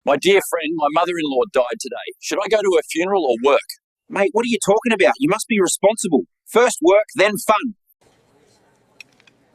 My dear friend, my mother-in-law died today. Should I go to her funeral or work? Mate, what are you talking about? You must be responsible. First work, then fun.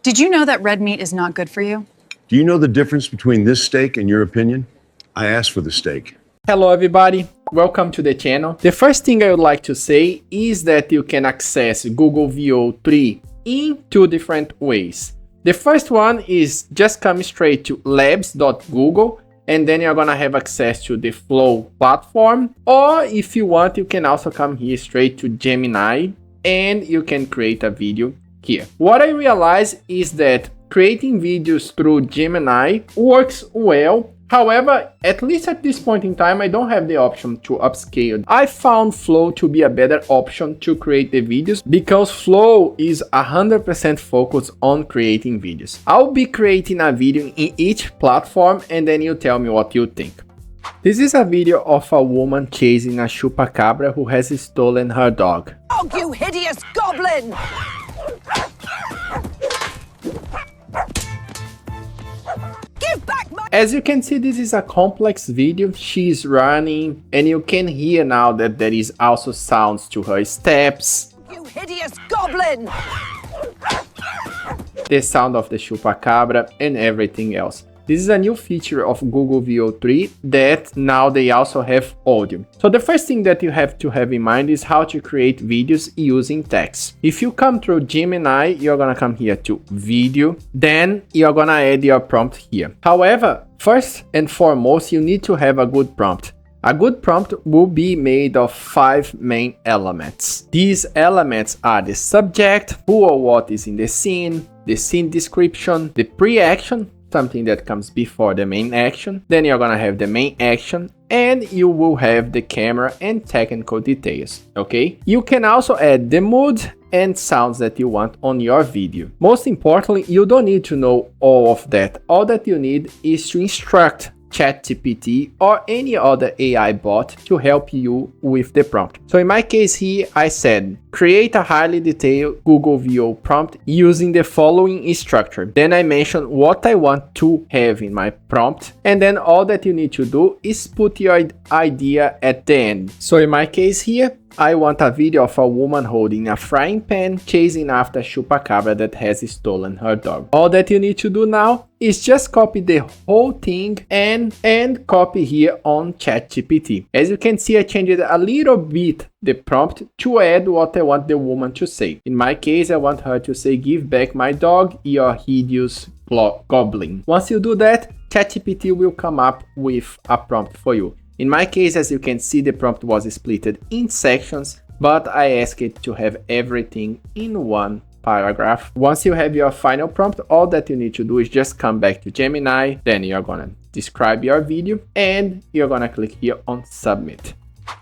Did you know that red meat is not good for you? Do you know the difference between this steak and your opinion? I asked for the steak. Hello everybody, welcome to the channel. The first thing I would like to say is that you can access Google Veo 3 in two different ways. The first one is just come straight to labs.google and then you're gonna have access to the Flow platform, or if you want you can also come here straight to Gemini and you can create a video here. What I realized is that creating videos through Gemini works well. However, at least at this point in time, I don't have the option to upscale. I found Flow to be a better option to create the videos because Flow is 100% focused on creating videos. I'll be creating a video in each platform and then you tell me what you think. This is a video of a woman chasing a Chupacabra who has stolen her dog. Oh, you hideous goblin! As you can see, this is a complex video. She's running and you can hear now that there is also sounds to her steps. You hideous goblin! The sound of the Chupacabra and everything else. This is a new feature of Google Veo 3 that now they also have audio. So the first thing that you have to have in mind is how to create videos using text. If you come through Gemini, you're gonna come here to video, then you're gonna add your prompt here. However, first and foremost, you need to have a good prompt. A good prompt will be made of 5 main elements. These elements are the subject, who or what is in the scene description, the pre-action, something that comes before the main action, then you're gonna have the main action, and you will have the camera and technical details, okay? You can also add the mood and sounds that you want on your video. Most importantly, you don't need to know all of that. All that you need is to instruct ChatGPT or any other AI bot to help you with the prompt. So in my case here, I said, create a highly detailed Google Veo prompt using the following structure. Then I mentioned what I want to have in my prompt. And then all that you need to do is put your idea at the end. So in my case here, I want a video of a woman holding a frying pan chasing after a Chupacabra that has stolen her dog. All that you need to do now is just copy the whole thing and copy here on ChatGPT. As you can see, I changed a little bit the prompt to add what I want the woman to say. In my case, I want her to say, "Give back my dog, you hideous goblin." Once you do that, ChatGPT will come up with a prompt for you. In my case, as you can see, the prompt was split in sections, but I asked it to have everything in one paragraph. Once you have your final prompt, all that you need to do is just come back to Gemini, then you're gonna describe your video and you're gonna click here on submit.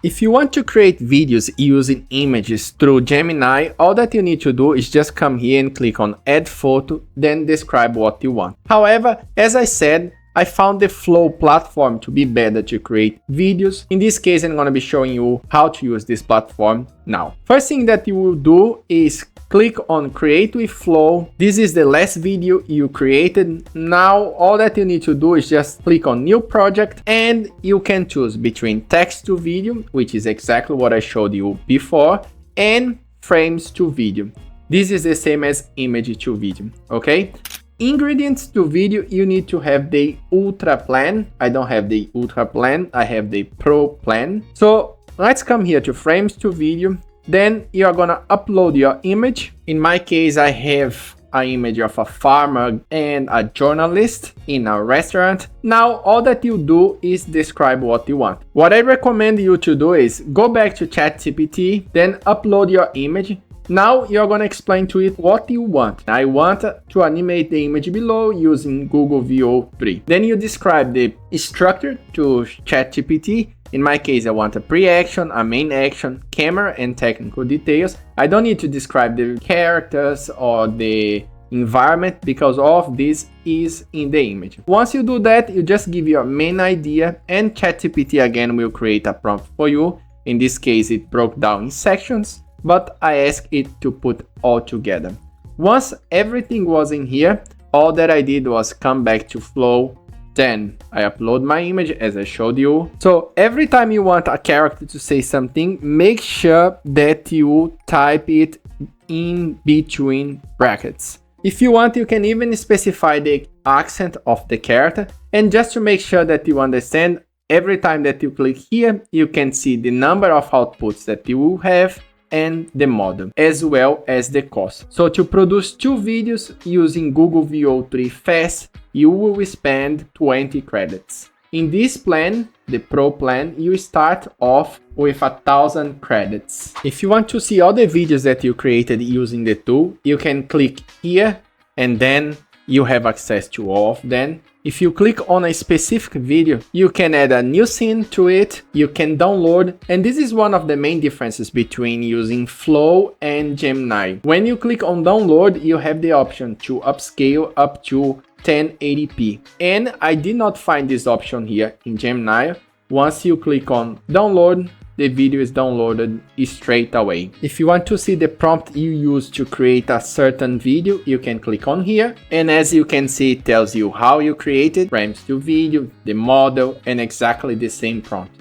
If you want to create videos using images through Gemini, all that you need to do is just come here and click on add photo, then describe what you want. However, as I said, I found the Flow platform to be better to create videos. In this case, I'm going to be showing you how to use this platform now. First thing that you will do is click on Create with Flow. This is the last video you created. Now, all that you need to do is just click on New Project and you can choose between text to video, which is exactly what I showed you before, and frames to video. This is the same as image to video, okay? Ingredients to video, you need to have the Ultra plan. I don't have the Ultra plan, I have the Pro plan. So let's come here to frames to video. Then you're gonna upload your image. In my case, I have an image of a farmer and a journalist in a restaurant. Now, all that you do is describe what you want. What I recommend you to do is go back to ChatGPT, then upload your image. Now you're gonna explain to it what you want. I want to animate the image below using Google Veo 3. Then you describe the structure to ChatGPT. In my case, I want a pre-action, a main action, camera, and technical details. I don't need to describe the characters or the environment because all of this is in the image. Once you do that, you just give your main idea and ChatGPT again will create a prompt for you. In this case, it broke down in sections, but I asked it to put all together. Once everything was in here, all that I did was come back to Flow, Then I upload my image as I showed you. So every time you want a character to say something, make sure that you type it in between brackets. If you want, you can even specify the accent of the character. And just to make sure that you understand, every time that you click here, you can see the number of outputs that you will have and the model, as well as the cost. So to produce 2 videos using Google Veo 3 fast, you will spend 20 credits. In this plan, the Pro plan, you start off with 1,000 credits. If you want to see all the videos that you created using the tool, you can click here and then you have access to all of them. If you click on a specific video, you can add a new scene to it, you can download, and this is one of the main differences between using Flow and Gemini. When you click on download, you have the option to upscale up to 1080p. And I did not find this option here in Gemini. Once you click on download, the video is downloaded straight away. If you want to see the prompt you use to create a certain video, you can click on here. And as you can see, it tells you how you created, frames to video, the model, and exactly the same prompt.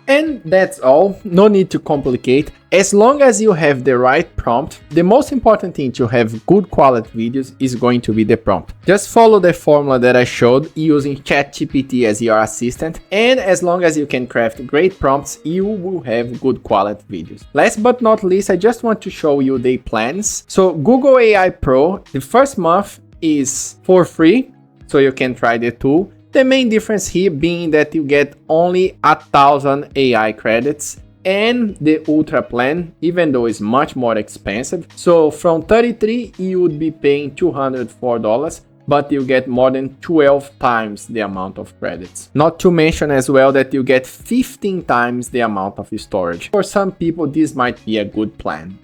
And that's all, no need to complicate. As long as you have the right prompt, the most important thing to have good quality videos is going to be the prompt. Just follow the formula that I showed using ChatGPT as your assistant, and as long as you can craft great prompts, you will have good quality videos. Last but not least, I just want to show you the plans. So Google AI Pro, the first month is for free, so you can try the tool. The main difference here being that you get only 1,000 AI credits, and the Ultra plan, even though it's much more expensive. So from 33, you would be paying $204, but you get more than 12 times the amount of credits. Not to mention as well that you get 15 times the amount of storage. For some people, this might be a good plan.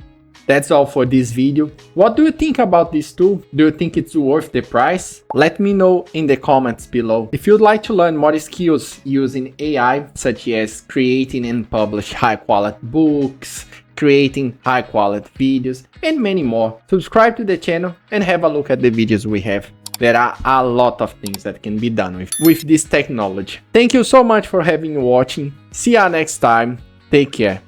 That's all for this video. What do you think about this tool? Do you think it's worth the price? Let me know in the comments below. If you'd like to learn more skills using AI, such as creating and publish high quality books, creating high quality videos, and many more, subscribe to the channel and have a look at the videos we have. There are a lot of things that can be done with this technology. Thank you so much for watching. See you next time. Take care.